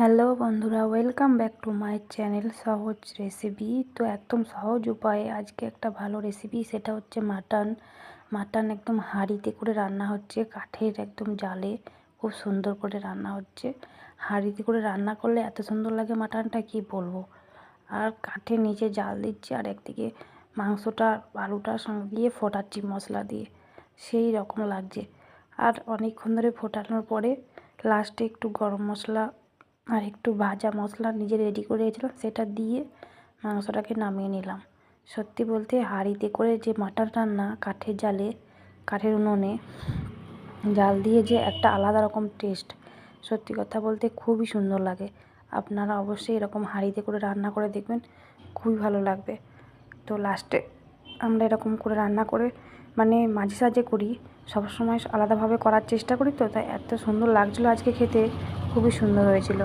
Hello বন্ধুরা, welcome back to my channel সহজ recipe. তো একদম সহজ উপায়ে আজকে একটা ভালো রেসিপি, সেটা হচ্ছে মাটন একদম হাঁড়িতে করে রান্না হচ্ছে, কাঠের একদম জালে খুব সুন্দর করে রান্না হচ্ছে। হাঁড়িতে করে রান্না করলে এত সুন্দর লাগে মাটনটা, কি বলবো। আর কাঠের নিচে জাল দিচ্ছে, আর একদিকে মাংসটা আলুটার সঙ্গে দিয়ে ফোটাচ্ছি মশলা দিয়ে, সেই রকম লাগছে। আর অনেকক্ষণ ধরে ফোটানোর পরে লাস্টে একটু গরম মশলা আর একটু ভাজা মশলা নিজে রেডি করে রেখেছিলাম, সেটা দিয়ে মাংসটাকে নামিয়ে নিলাম। সত্যি বলতে হাঁড়িতে করে যে মাটন রান্না কাঠের জালে, কাঠের উনুনে জাল দিয়ে যে একটা আলাদা রকম টেস্ট, সত্যি কথা বলতে খুবই সুন্দর লাগে। আপনারা অবশ্যই এরকম হাঁড়িতে করে রান্না করে দেখবেন, খুবই ভালো লাগবে। তো লাস্টে আমরা এরকম করে রান্না করে মাঝে সাঝে করি, সবসময় আলাদাভাবে করার চেষ্টা করি, তো তাই এত সুন্দর লাগছিলো আজকে খেতে, খুবই সুন্দর হয়েছিল।